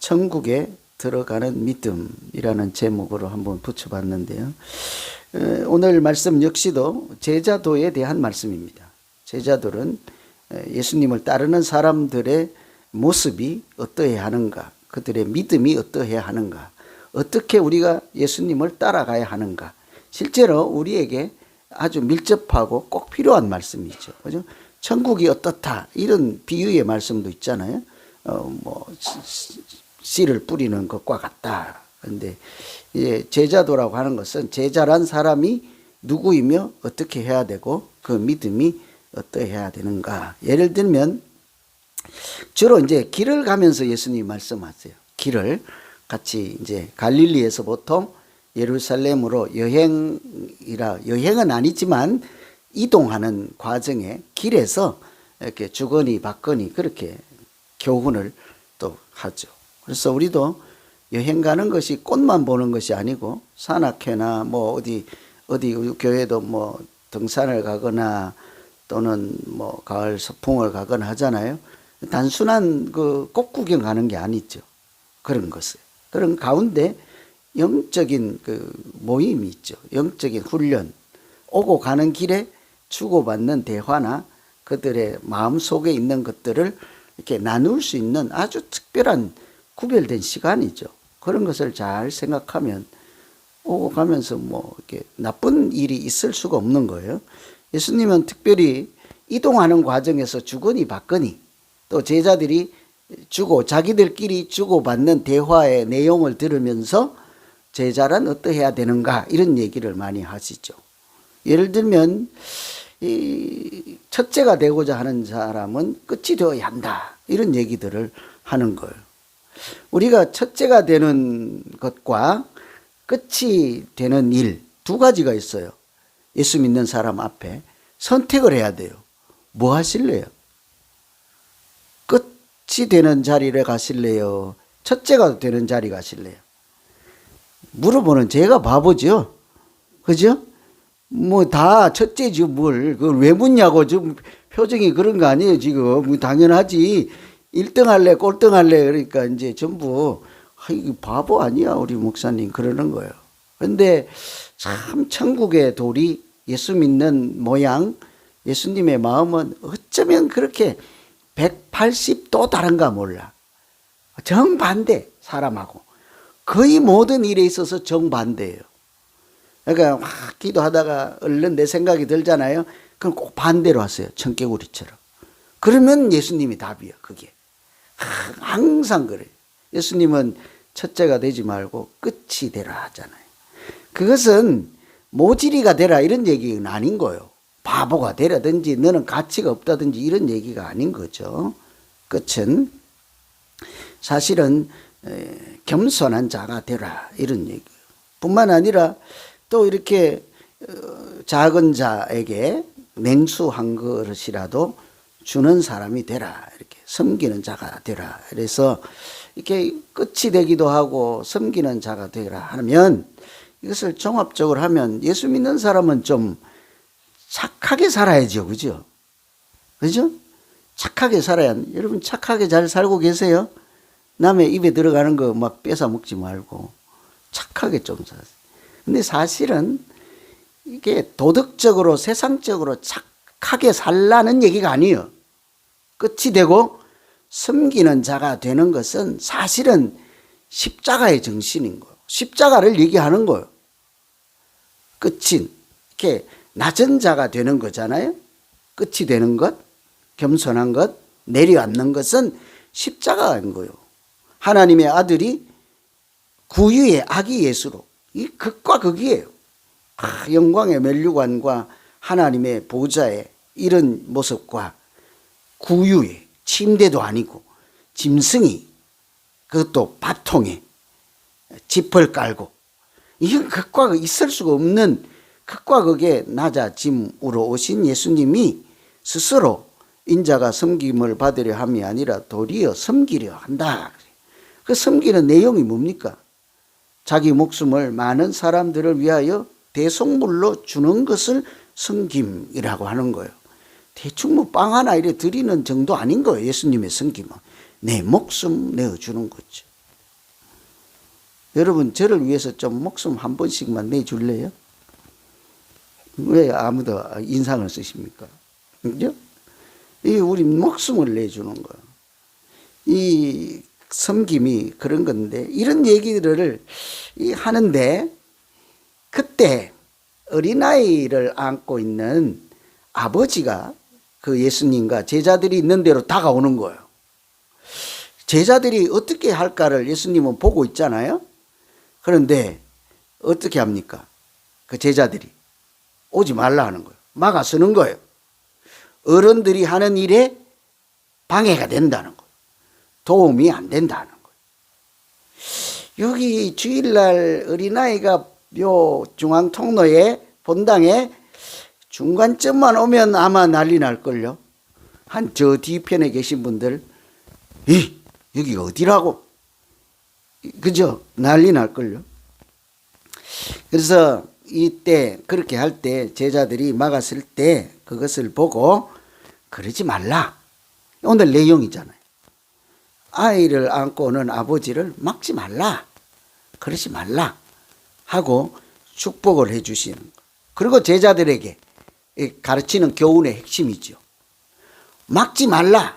천국에 들어가는 믿음이라는 제목으로 한번 붙여봤는데요. 오늘 말씀 역시도 제자도에 대한 말씀입니다. 제자들은 예수님을 따르는 사람들의 모습이 어떠해야 하는가, 그들의 믿음이 어떠해야 하는가, 어떻게 우리가 예수님을 따라가야 하는가, 실제로 우리에게 아주 밀접하고 꼭 필요한 말씀이죠. 그죠? 천국이 어떻다, 이런 비유의 말씀도 있잖아요. 씨를 뿌리는 것과 같다. 그런데 제자도라고 하는 것은 제자란 사람이 누구이며 어떻게 해야 되고 그 믿음이 어떠해야 되는가. 예를 들면 주로 이제 길을 가면서 예수님이 말씀하세요. 길을 같이 이제 갈릴리에서 보통 예루살렘으로 여행은 아니지만 이동하는 과정에 길에서 이렇게 주거니 받거니 그렇게 교훈을 또 하죠. 그래서 우리도 여행 가는 것이 꽃만 보는 것이 아니고 산악회나 어디 교회도 등산을 가거나 또는 가을 소풍을 가거나 하잖아요. 단순한 그 꽃 구경 가는 게 아니죠. 그런 것을. 그런 가운데 영적인 그 모임이 있죠. 영적인 훈련. 오고 가는 길에 주고받는 대화나 그들의 마음 속에 있는 것들을 이렇게 나눌 수 있는 아주 특별한 구별된 시간이죠. 그런 것을 잘 생각하면 오고 가면서 이렇게 나쁜 일이 있을 수가 없는 거예요. 예수님은 특별히 이동하는 과정에서 주거니 받거니 또 제자들이 자기들끼리 주고받는 대화의 내용을 들으면서 제자란 어떠해야 되는가 이런 얘기를 많이 하시죠. 예를 들면 첫째가 되고자 하는 사람은 끝이 되어야 한다 이런 얘기들을 하는 거예요. 우리가 첫째가 되는 것과 끝이 되는 일 두 가지가 있어요. 예수 믿는 사람 앞에 선택을 해야 돼요. 뭐 하실래요? 끝이 되는 자리를 가실래요? 첫째가 되는 자리 가실래요? 물어보는 제가 바보죠. 그죠? 다 첫째지 뭘. 그걸 왜 묻냐고. 지금 표정이 그런 거 아니에요, 지금. 당연하지. 1등 할래, 꼴등 할래. 그러니까 이제 전부, 이거 바보 아니야, 우리 목사님. 그러는 거예요. 근데 참 천국의 도리, 예수 믿는 모양, 예수님의 마음은 어쩌면 그렇게 180도 다른가 몰라. 정반대, 사람하고. 거의 모든 일에 있어서 정반대예요. 그러니까 막 기도하다가 얼른 내 생각이 들잖아요. 그럼 꼭 반대로 하세요. 청개구리처럼. 그러면 예수님이 답이에요. 그게. 항상 그래요. 예수님은 첫째가 되지 말고 끝이 되라 하잖아요. 그것은 모질이가 되라 이런 얘기는 아닌 거예요. 바보가 되라든지 너는 가치가 없다든지 이런 얘기가 아닌 거죠. 끝은 사실은 겸손한 자가 되라 이런 얘기예요. 뿐만 아니라 또 이렇게 작은 자에게 냉수 한 그릇이라도 주는 사람이 되라. 이렇게 섬기는 자가 되라. 그래서 이렇게 끝이 되기도 하고 섬기는 자가 되라 하면 이것을 종합적으로 하면 예수 믿는 사람은 좀 착하게 살아야죠. 그죠? 그죠? 착하게 살아야, 여러분 착하게 잘 살고 계세요? 남의 입에 들어가는 거 막 뺏어 먹지 말고 착하게 좀 사세요. 근데 사실은 이게 도덕적으로 세상적으로 착하게 살라는 얘기가 아니에요. 끝이 되고 섬기는 자가 되는 것은 사실은 십자가의 정신인 거예요. 십자가를 얘기하는 거예요. 끝인 이렇게 낮은 자가 되는 거잖아요. 끝이 되는 것, 겸손한 것, 내려앉는 것은 십자가인 거예요. 하나님의 아들이 구유의 아기 예수로 이 극과 극이에요. 영광의 면류관과 하나님의 보좌의 이런 모습과 구유의 침대도 아니고 짐승이 그것도 바통에 짚을 깔고 이건 극과 극 있을 수가 없는 극과 극의 낮아짐으로 오신 예수님이 스스로 인자가 섬김을 받으려 함이 아니라 도리어 섬기려 한다. 그 섬기는 내용이 뭡니까? 자기 목숨을 많은 사람들을 위하여 대속물로 주는 것을 섬김이라고 하는 거예요. 대충 빵 하나 이래 드리는 정도 아닌 거예요. 예수님의 섬김은 내 목숨 내어주는 거죠. 여러분 저를 위해서 좀 목숨 한 번씩만 내줄래요? 왜 아무도 인상을 쓰십니까? 그죠? 이 우리 목숨을 내주는 거. 이 섬김이 그런 건데, 이런 얘기들을 하는데, 그때 어린아이를 안고 있는 아버지가 그 예수님과 제자들이 있는 대로 다가오는 거예요. 제자들이 어떻게 할까를 예수님은 보고 있잖아요. 그런데 어떻게 합니까? 그 제자들이 오지 말라 하는 거예요. 막아서는 거예요. 어른들이 하는 일에 방해가 된다는 거예요. 도움이 안 된다는 거예요. 여기 주일날 어린아이가 요 중앙통로에 본당에 중간쯤만 오면 아마 난리 날걸요. 한 저 뒤편에 계신 분들, 여기가 어디라고? 그죠? 난리 날걸요. 그래서 이때 그렇게 할 때 제자들이 막았을 때 그것을 보고 그러지 말라. 오늘 내용이잖아요. 아이를 안고 오는 아버지를 막지 말라. 그러지 말라. 하고 축복을 해 주시는 거. 그리고 제자들에게 가르치는 교훈의 핵심이죠. 막지 말라.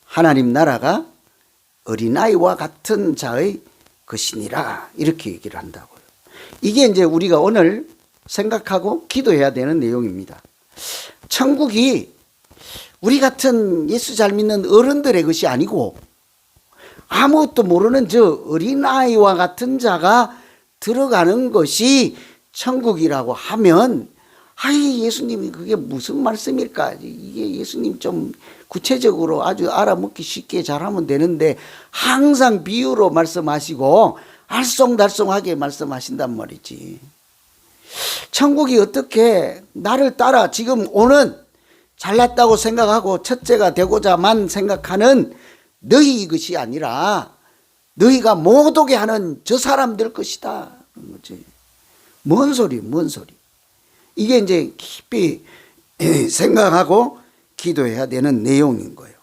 하나님 나라가 어린아이와 같은 자의 것이니라. 이렇게 얘기를 한다고요. 이게 이제 우리가 오늘 생각하고 기도해야 되는 내용입니다. 천국이 우리 같은 예수 잘 믿는 어른들의 것이 아니고 아무것도 모르는 저 어린아이와 같은 자가 들어가는 것이 천국이라고 하면, 아이, 예수님이 그게 무슨 말씀일까? 이게 예수님 좀 구체적으로 아주 알아먹기 쉽게 잘하면 되는데 항상 비유로 말씀하시고 알쏭달쏭하게 말씀하신단 말이지. 천국이 어떻게 나를 따라 지금 오는 잘났다고 생각하고 첫째가 되고자만 생각하는 너희 것이 아니라 너희가 못 오게 하는 저 사람들 것이다. 그런 거지. 뭔 소리, 뭔 소리. 이게 이제 깊이 생각하고 기도해야 되는 내용인 거예요.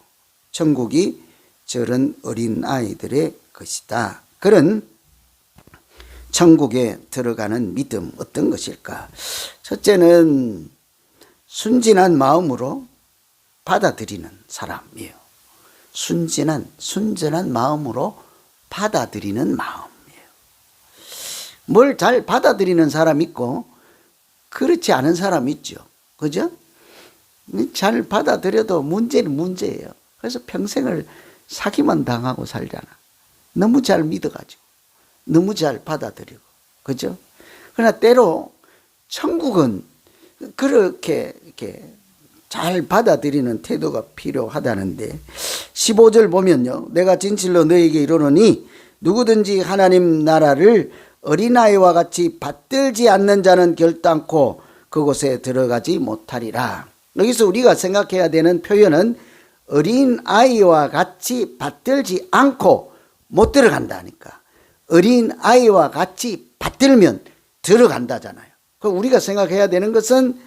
천국이 저런 어린 아이들의 것이다. 그런 천국에 들어가는 믿음 어떤 것일까? 첫째는 순진한 마음으로 받아들이는 사람이에요. 순전한 마음으로 받아들이는 마음이에요. 뭘 잘 받아들이는 사람 있고 그렇지 않은 사람 있죠. 그죠? 잘 받아들여도 문제는 문제예요. 그래서 평생을 사기만 당하고 살잖아. 너무 잘 믿어가지고. 너무 잘 받아들이고. 그죠? 그러나 때로 천국은 그렇게 이렇게 잘 받아들이는 태도가 필요하다는데 15절 보면요. 내가 진실로 너에게 이르노니 누구든지 하나님 나라를 어린아이와 같이 받들지 않는 자는 결단코 그곳에 들어가지 못하리라. 여기서 우리가 생각해야 되는 표현은 어린아이와 같이 받들지 않고 못 들어간다니까. 어린아이와 같이 받들면 들어간다잖아요. 그럼 우리가 생각해야 되는 것은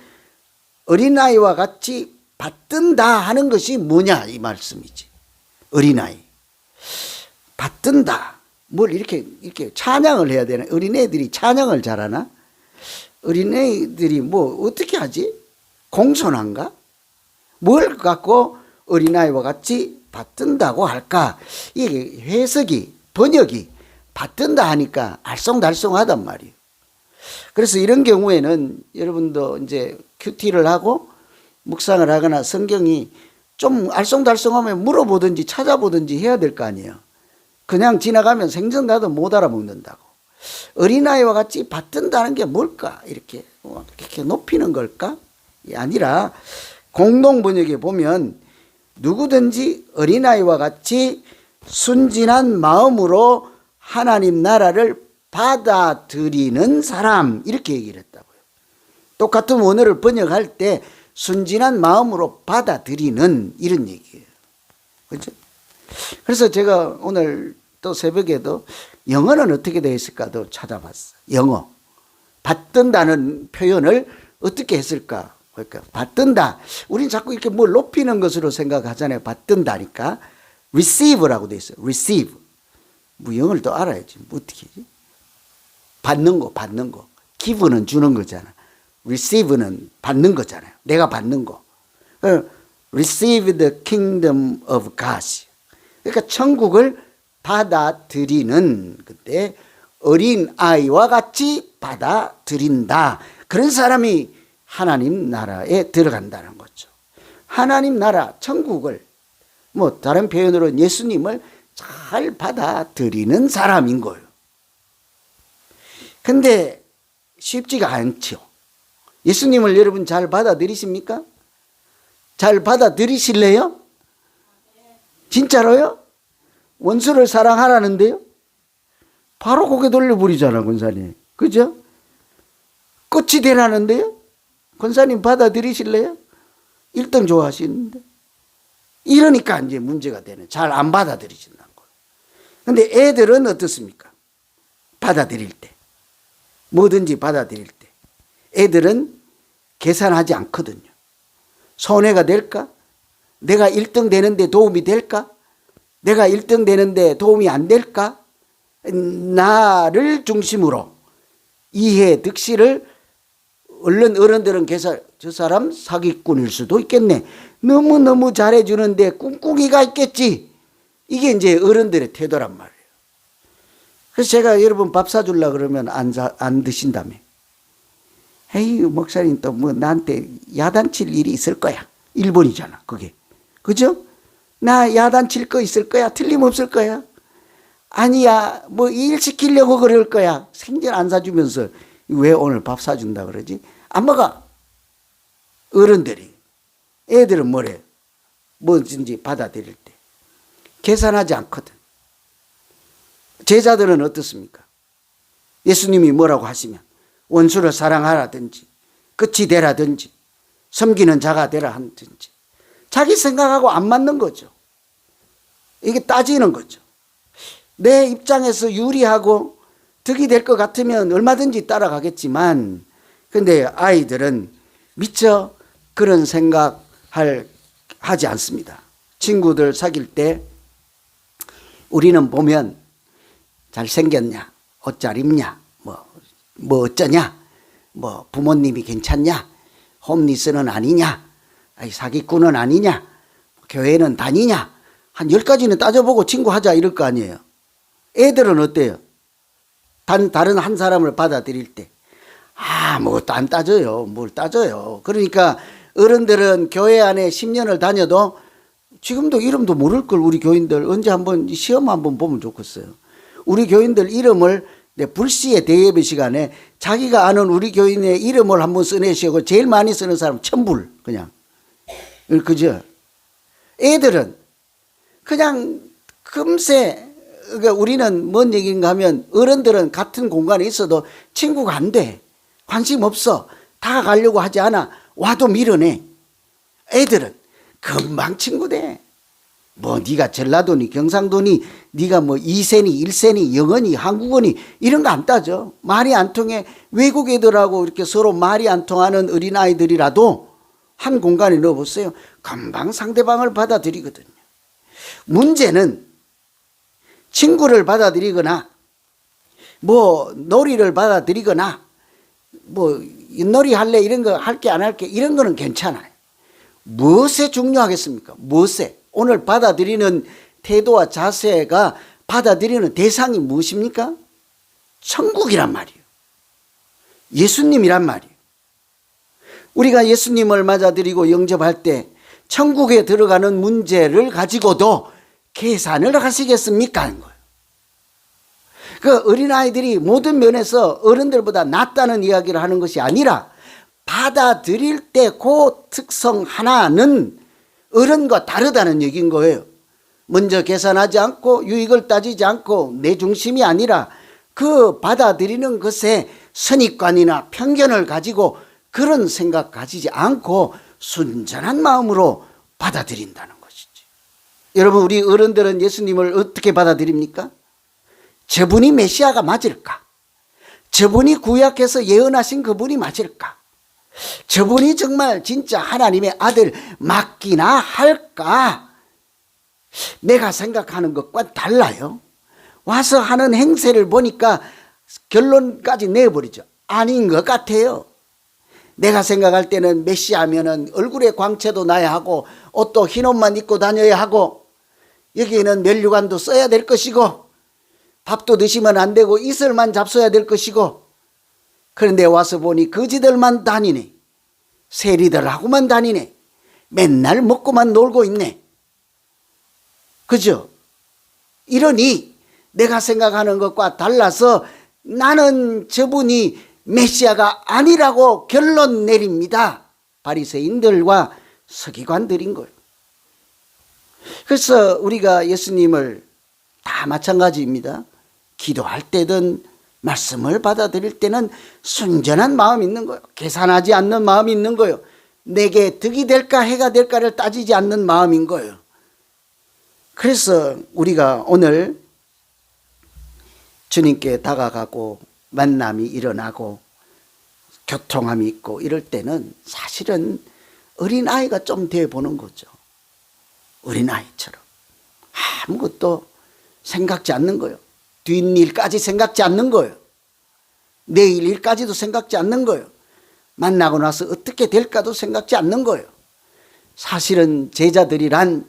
어린아이와 같이 받든다 하는 것이 뭐냐 이 말씀이지. 어린아이. 받든다. 뭘 이렇게 찬양을 해야 되나? 어린애들이 찬양을 잘하나? 어린애들이 뭐 어떻게 하지? 공손한가? 뭘 갖고 어린아이와 같이 받든다고 할까? 이게 해석이, 번역이 받든다 하니까 알쏭달쏭하단 말이에요. 그래서 이런 경우에는 여러분도 이제 큐티를 하고 묵상을 하거나 성경이 좀 알쏭달쏭하면 물어보든지 찾아보든지 해야 될 거 아니에요. 그냥 지나가면 생전 가도 못 알아먹는다고. 어린아이와 같이 받든다는 게 뭘까? 이렇게 높이는 걸까? 아니라 공동번역에 보면 누구든지 어린아이와 같이 순진한 마음으로 하나님 나라를 받아들이는 사람, 이렇게 얘기를 했다고요. 똑같은 원어를 번역할 때 순진한 마음으로 받아들이는, 이런 얘기예요. 그렇죠? 그래서 제가 오늘 또 새벽에도 영어는 어떻게 되어 있을까도 찾아봤어요. 영어. 받든다는 표현을 어떻게 했을까? 그러니까 받든다. 우린 자꾸 이렇게 뭘 높이는 것으로 생각하잖아요. 받든다니까. receive라고 되어 있어요. receive. 뭐 영어를 또 알아야지. 뭐 어떻게 하지? 받는 거. give는 주는 거잖아. receive는 받는 거잖아요. 내가 받는 거. receive the kingdom of God. 그러니까 천국을 받아들이는 그때 어린 아이와 같이 받아들인다. 그런 사람이 하나님 나라에 들어간다는 거죠. 하나님 나라, 천국을, 뭐 다른 표현으로는 예수님을 잘 받아들이는 사람인 거예요. 근데 쉽지가 않죠. 예수님을 여러분 잘 받아들이십니까? 잘 받아들이실래요? 진짜로요? 원수를 사랑하라는데요? 바로 고개 돌려버리잖아, 권사님. 그죠? 끝이 되라는데요? 권사님 받아들이실래요? 1등 좋아하시는데. 이러니까 이제 문제가 되네. 잘 안 받아들이신다는 거예요. 근데 애들은 어떻습니까? 받아들일 때. 뭐든지 받아들일 때. 애들은 계산하지 않거든요. 손해가 될까? 내가 1등 되는데 도움이 될까? 내가 1등 되는데 도움이 안 될까? 나를 중심으로 이해 득실을 얼른 어른들은 저 사람 사기꾼일 수도 있겠네. 너무너무 잘해주는데 꿍꿍이가 있겠지. 이게 이제 어른들의 태도란 말이에요. 그래서 제가 여러분 밥 사주려고 그러면 안 드신다며. 에이, 목사님 또 뭐 나한테 야단칠 일이 있을 거야. 1번이잖아, 그게. 그죠? 나 야단칠 거 있을 거야. 틀림없을 거야. 아니야, 뭐 일 시키려고 그럴 거야. 생전 안 사주면서 왜 오늘 밥 사준다 그러지? 안 먹어. 어른들이. 애들은 뭐래요? 뭐든지 받아들일 때. 계산하지 않거든. 제자들은 어떻습니까? 예수님이 뭐라고 하시면 원수를 사랑하라든지 끝이 되라든지 섬기는 자가 되라 하든지 자기 생각하고 안 맞는 거죠. 이게 따지는 거죠. 내 입장에서 유리하고 득이 될 것 같으면 얼마든지 따라가겠지만 근데 아이들은 미처 그런 하지 않습니다. 친구들 사귈 때 우리는 보면 잘생겼냐, 옷 잘 입냐, 뭐 어쩌냐, 뭐 부모님이 괜찮냐, 홈리스는 아니냐, 사기꾼은 아니냐, 교회는 다니냐, 한 10가지는 따져보고 친구하자 이럴 거 아니에요. 애들은 어때요? 다른 한 사람을 받아들일 때 아무것도 안 따져요. 뭘 따져요. 그러니까 어른들은 교회 안에 10년을 다녀도 지금도 이름도 모를 걸 우리 교인들 언제 한번 시험 한번 보면 좋겠어요. 우리 교인들 이름을 불시의 대예배 시간에 자기가 아는 우리 교인의 이름을 한번 써내시고 제일 많이 쓰는 사람 천불 그냥. 그죠? 애들은 그냥 금세 그러니까 우리는 뭔 얘기인가 하면 어른들은 같은 공간에 있어도 친구가 안 돼. 관심 없어. 다가가려고 하지 않아. 와도 밀어내. 애들은 금방 친구 돼. 뭐 네가 전라도니 경상도니 네가 뭐 2세니 1세니 영어니 한국어니 이런 거 안 따져. 말이 안 통해. 외국 애들하고 이렇게 서로 말이 안 통하는 어린아이들이라도 한 공간에 넣어보세요. 금방 상대방을 받아들이거든요. 문제는 친구를 받아들이거나 뭐 놀이를 받아들이거나 뭐 놀이 할래 이런 거 할게 안 할게 이런 거는 괜찮아요. 무엇에 중요하겠습니까? 무엇에? 오늘 받아들이는 태도와 자세가 받아들이는 대상이 무엇입니까? 천국이란 말이에요. 예수님이란 말이에요. 우리가 예수님을 맞아들이고 영접할 때 천국에 들어가는 문제를 가지고도 계산을 하시겠습니까? 하는 거예요. 그 어린아이들이 모든 면에서 어른들보다 낫다는 이야기를 하는 것이 아니라 받아들일 때 그 특성 하나는 어른과 다르다는 얘기인 거예요. 먼저 계산하지 않고 유익을 따지지 않고 내 중심이 아니라 그 받아들이는 것에 선입관이나 편견을 가지고 그런 생각 가지지 않고 순전한 마음으로 받아들인다는 것이지. 여러분 우리 어른들은 예수님을 어떻게 받아들입니까? 저분이 메시아가 맞을까? 저분이 구약해서 예언하신 그분이 맞을까? 저분이 정말 진짜 하나님의 아들 맞기나 할까? 내가 생각하는 것과 달라요. 와서 하는 행세를 보니까 결론까지 내버리죠. 아닌 것 같아요. 내가 생각할 때는 메시아면은 얼굴에 광채도 나야 하고 옷도 흰 옷만 입고 다녀야 하고 여기에는 면류관도 써야 될 것이고 밥도 드시면 안 되고 이슬만 잡숴야 될 것이고, 그런데 와서 보니 거지들만 다니네. 세리들하고만 다니네. 맨날 먹고만 놀고 있네. 그죠? 이러니 내가 생각하는 것과 달라서 나는 저분이 메시아가 아니라고 결론 내립니다. 바리새인들과 서기관들인 거예요. 그래서 우리가 예수님을 다 마찬가지입니다. 기도할 때든 말씀을 받아들일 때는 순전한 마음이 있는 거예요. 계산하지 않는 마음이 있는 거예요. 내게 득이 될까 해가 될까를 따지지 않는 마음인 거예요. 그래서 우리가 오늘 주님께 다가가고 만남이 일어나고 교통함이 있고 이럴 때는 사실은 어린아이가 좀 돼보는 거죠. 어린아이처럼 아무것도 생각지 않는 거예요. 뒷일까지 생각지 않는 거예요. 내일 일까지도 생각지 않는 거예요. 만나고 나서 어떻게 될까도 생각지 않는 거예요. 사실은 제자들이란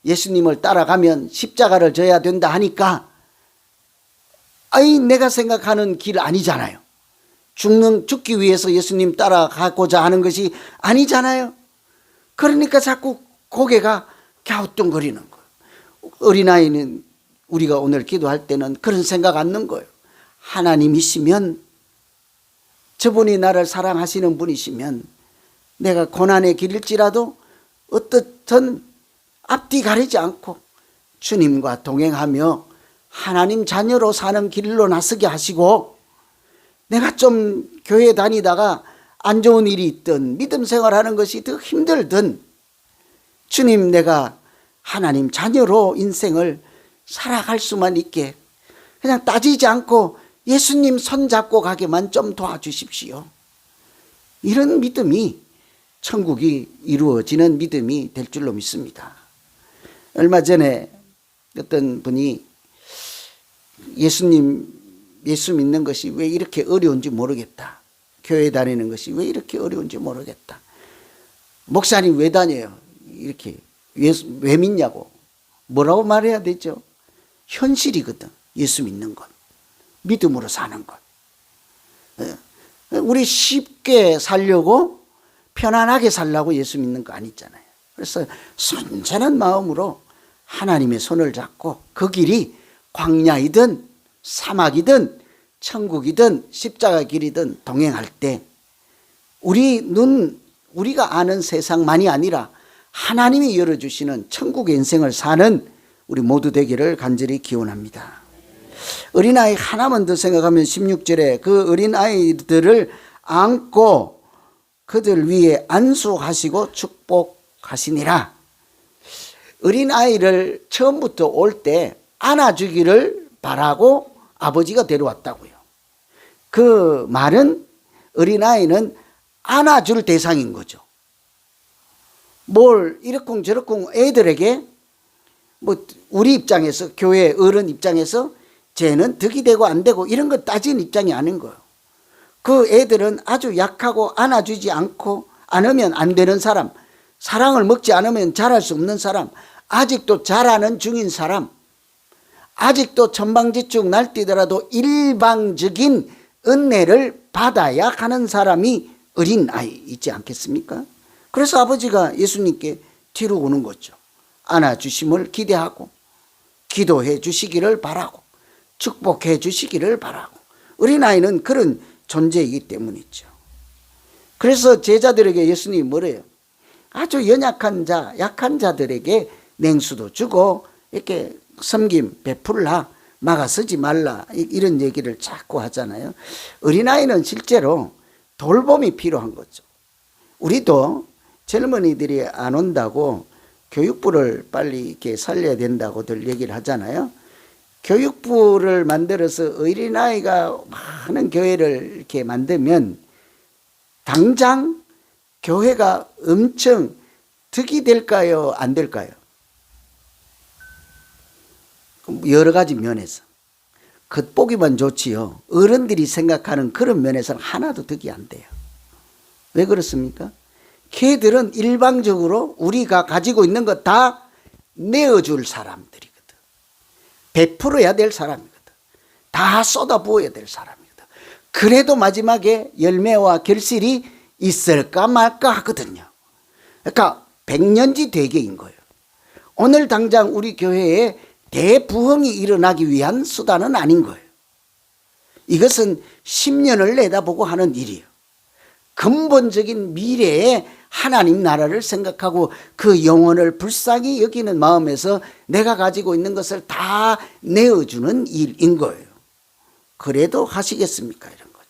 예수님을 따라가면 십자가를 져야 된다 하니까 내가 생각하는 길 아니잖아요. 죽기 위해서 예수님 따라가고자 하는 것이 아니잖아요. 그러니까 자꾸 고개가 갸우뚱거리는 거예요. 어린아이는 우리가 오늘 기도할 때는 그런 생각 않는 거예요. 하나님이시면, 저분이 나를 사랑하시는 분이시면 내가 고난의 길일지라도 어떻든 앞뒤 가리지 않고 주님과 동행하며 하나님 자녀로 사는 길로 나서게 하시고, 내가 좀 교회 다니다가 안 좋은 일이 있든 믿음 생활하는 것이 더 힘들든 주님, 내가 하나님 자녀로 인생을 살아갈 수만 있게 그냥 따지지 않고 예수님 손 잡고 가게만 좀 도와주십시오. 이런 믿음이 천국이 이루어지는 믿음이 될 줄로 믿습니다. 얼마 전에 어떤 분이 예수 믿는 것이 왜 이렇게 어려운지 모르겠다. 교회 다니는 것이 왜 이렇게 어려운지 모르겠다. 목사님 왜 다녀요? 이렇게 왜 믿냐고. 뭐라고 말해야 되죠? 현실이거든. 예수 믿는 것. 믿음으로 사는 것. 우리 쉽게 살려고 편안하게 살려고 예수 믿는 거 아니잖아요. 그래서 순전한 마음으로 하나님의 손을 잡고 그 길이 광야이든 사막이든 천국이든 십자가 길이든 동행할 때 우리가 아는 세상만이 아니라 하나님이 열어주시는 천국의 인생을 사는 우리 모두 되기를 간절히 기원합니다. 어린아이 하나만 더 생각하면 16절에 그 어린아이들을 안고 그들 위에 안수하시고 축복하시니라. 어린아이를 처음부터 올 때 안아주기를 바라고 아버지가 데려왔다고요. 그 말은 어린아이는 안아줄 대상인 거죠. 뭘 이러쿵저러쿵 애들에게 우리 입장에서, 교회 어른 입장에서 쟤는 득이 되고 안 되고 이런 거 따지는 입장이 아닌 거예요. 그 애들은 아주 약하고 안아주지 않으면 안 되는 사람, 사랑을 먹지 않으면 자랄 수 없는 사람, 아직도 자라는 중인 사람, 아직도 천방지축 날뛰더라도 일방적인 은혜를 받아야 하는 사람이 어린아이 있지 않겠습니까? 그래서 아버지가 예수님께 뒤로 오는 거죠. 안아주심을 기대하고 기도해 주시기를 바라고 축복해 주시기를 바라고. 어린아이는 그런 존재이기 때문이죠. 그래서 제자들에게 예수님이 뭐래요? 아주 연약한 자, 약한 자들에게 냉수도 주고 이렇게 섬김 베풀라, 막아서지 말라, 이런 얘기를 자꾸 하잖아요. 어린아이는 실제로 돌봄이 필요한 거죠. 우리도 젊은이들이 안 온다고 교육부를 빨리 이렇게 살려야 된다고들 얘기를 하잖아요. 교육부를 만들어서 어린아이가 많은 교회를 이렇게 만들면 당장 교회가 엄청 득이 될까요? 안 될까요? 여러 가지 면에서. 겉보기만 좋지요. 어른들이 생각하는 그런 면에서는 하나도 득이 안 돼요. 왜 그렇습니까? 걔들은 일방적으로 우리가 가지고 있는 것 다 내어줄 사람들이거든. 베풀어야 될 사람이거든. 다 쏟아부어야 될 사람이거든. 그래도 마지막에 열매와 결실이 있을까 말까 하거든요. 그러니까 백년지 대계인 거예요. 오늘 당장 우리 교회에 대부흥이 일어나기 위한 수단은 아닌 거예요. 이것은 10년을 내다보고 하는 일이에요. 근본적인 미래에 하나님 나라를 생각하고 그 영혼을 불쌍히 여기는 마음에서 내가 가지고 있는 것을 다 내어주는 일인 거예요. 그래도 하시겠습니까? 이런 거죠.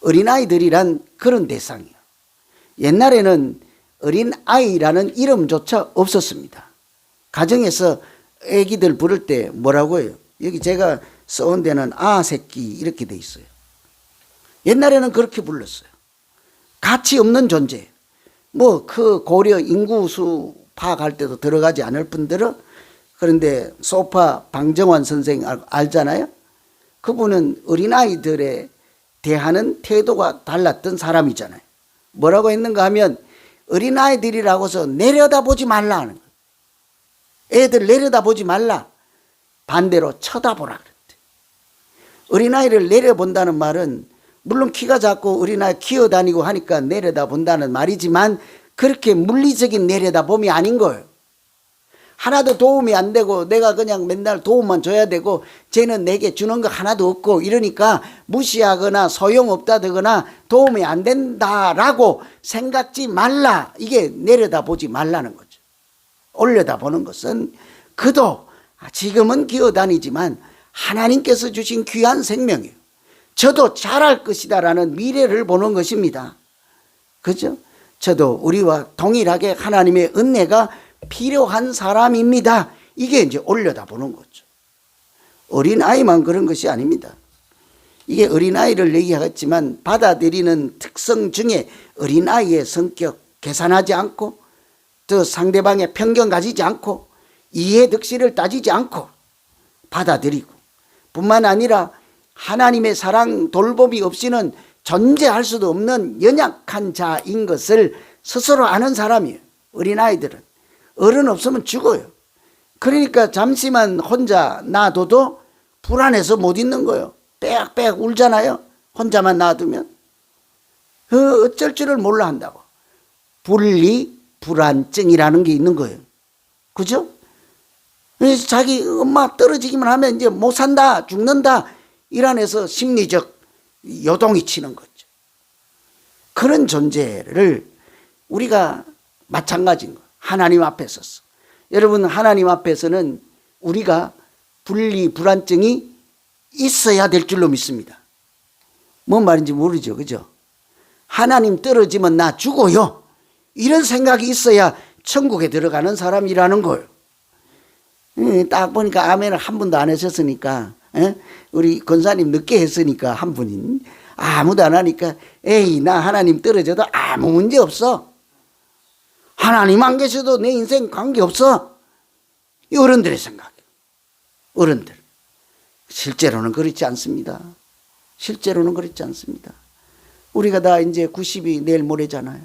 어린아이들이란 그런 대상이에요. 옛날에는 어린아이라는 이름조차 없었습니다. 가정에서 애기들 부를 때 뭐라고 해요? 여기 제가 써온 데는 새끼 이렇게 돼 있어요. 옛날에는 그렇게 불렀어요. 가치 없는 존재. 그 고려 인구수 파악할 때도 들어가지 않을 뿐더러, 그런데 소파 방정환 선생 알잖아요. 그분은 어린아이들에 대하는 태도가 달랐던 사람이잖아요. 뭐라고 했는가 하면 어린아이들이라고 해서 내려다보지 말라 하는 거예요. 애들 내려다보지 말라. 반대로 쳐다보라 그랬대. 어린아이를 내려본다는 말은 물론 키가 작고 어린아이 키워다니고 하니까 내려다본다는 말이지만 그렇게 물리적인 내려다봄이 아닌 거예요. 하나도 도움이 안 되고 내가 그냥 맨날 도움만 줘야 되고 쟤는 내게 주는 거 하나도 없고 이러니까 무시하거나 소용없다거나 도움이 안 된다라고 생각지 말라. 이게 내려다보지 말라는 거죠. 올려다보는 것은 그도 지금은 기어다니지만 하나님께서 주신 귀한 생명이에요. 저도 잘할 것이다 라는 미래를 보는 것입니다. 그죠? 저도 우리와 동일하게 하나님의 은혜가 필요한 사람입니다. 이게 이제 올려다보는 거죠. 어린아이만 그런 것이 아닙니다. 이게 어린아이를 얘기하겠지만 받아들이는 특성 중에 어린아이의 성격 계산하지 않고 또 상대방의 편견 가지지 않고 이해 득실을 따지지 않고 받아들이고 뿐만 아니라 하나님의 사랑 돌봄이 없이는 존재할 수도 없는 연약한 자인 것을 스스로 아는 사람이에요. 어린아이들은 어른 없으면 죽어요. 그러니까 잠시만 혼자 놔둬도 불안해서 못 있는 거예요. 빽빽 울잖아요. 혼자만 놔두면 어쩔 줄을 몰라 한다고. 분리 불안증이라는 게 있는 거예요. 그죠? 그래서 자기 엄마 떨어지기만 하면 이제 못 산다, 죽는다, 일 안에서 심리적 요동이 치는 거죠. 그런 존재를 우리가 마찬가지인 거예요. 하나님 앞에 서서. 여러분, 하나님 앞에서는 우리가 분리 불안증이 있어야 될 줄로 믿습니다. 뭔 말인지 모르죠. 그죠? 하나님 떨어지면 나 죽어요. 이런 생각이 있어야 천국에 들어가는 사람이라는 거예요. 딱 보니까 아멘을 한 번도 안 하셨으니까, 우리 권사님 늦게 했으니까 한 분이 아무도 안 하니까 에이 나 하나님 떨어져도 아무 문제 없어. 하나님 안 계셔도 내 인생 관계없어. 이 어른들의 생각이에요. 어른들. 실제로는 그렇지 않습니다. 실제로는 그렇지 않습니다. 우리가 다 이제 90이 내일 모레잖아요.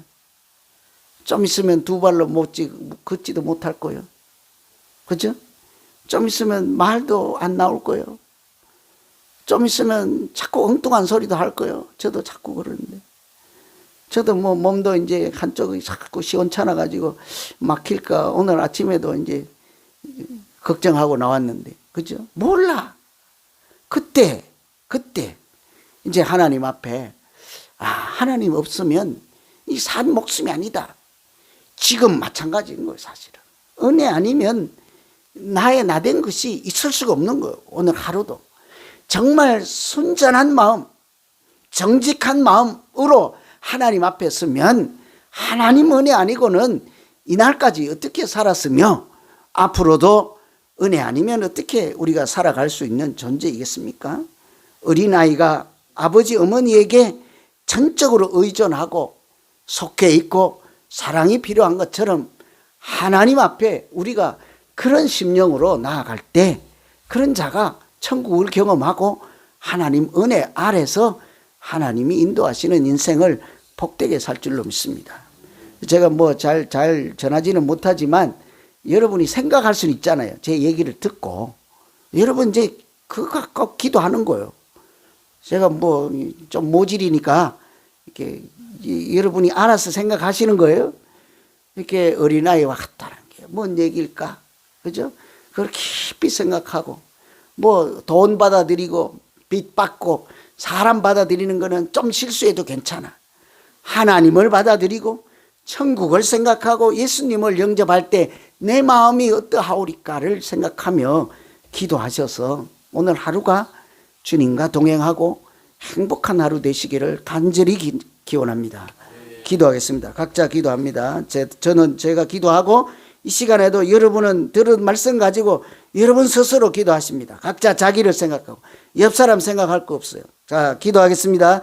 좀 있으면 두 발로 걷지도 못할 거예요. 그죠? 좀 있으면 말도 안 나올 거예요. 좀 있으면 자꾸 엉뚱한 소리도 할 거예요. 저도 자꾸 그러는데. 저도 몸도 이제 한쪽이 자꾸 시원찮아가지고 막힐까. 오늘 아침에도 이제 걱정하고 나왔는데. 그죠? 몰라. 그때 이제 하나님 앞에 하나님 없으면 이 산 목숨이 아니다. 지금 마찬가지인 거예요, 사실은. 은혜 아니면 나의 나된 것이 있을 수가 없는 거예요. 오늘 하루도. 정말 순전한 마음, 정직한 마음으로 하나님 앞에 서면 하나님 은혜 아니고는 이날까지 어떻게 살았으며 앞으로도 은혜 아니면 어떻게 우리가 살아갈 수 있는 존재이겠습니까? 어린아이가 아버지 어머니에게 전적으로 의존하고 속해 있고 사랑이 필요한 것처럼 하나님 앞에 우리가 그런 심령으로 나아갈 때 그런 자가 천국을 경험하고 하나님 은혜 아래서 하나님이 인도하시는 인생을 복되게 살 줄로 믿습니다. 제가 뭐 잘 전하지는 못하지만 여러분이 생각할 수는 있잖아요. 제 얘기를 듣고 여러분 이제 그거 꼭 기도하는 거예요. 제가 뭐 좀 모질이니까 이렇게 여러분이 알아서 생각하시는 거예요. 이렇게 어린아이와 같다는 게 뭔 얘기일까? 그죠? 그걸 깊이 생각하고 뭐 돈 받아들이고 빚 받고 사람 받아들이는 거는 좀 실수해도 괜찮아. 하나님을 받아들이고 천국을 생각하고 예수님을 영접할 때 내 마음이 어떠하오리까를 생각하며 기도하셔서 오늘 하루가 주님과 동행하고 행복한 하루 되시기를 간절히 기원합니다. 기도하겠습니다. 각자 기도합니다. 저는 제가 기도하고 이 시간에도 여러분은 들은 말씀 가지고 여러분 스스로 기도하십니다. 각자 자기를 생각하고 옆 사람 생각할 거 없어요. 자, 기도하겠습니다.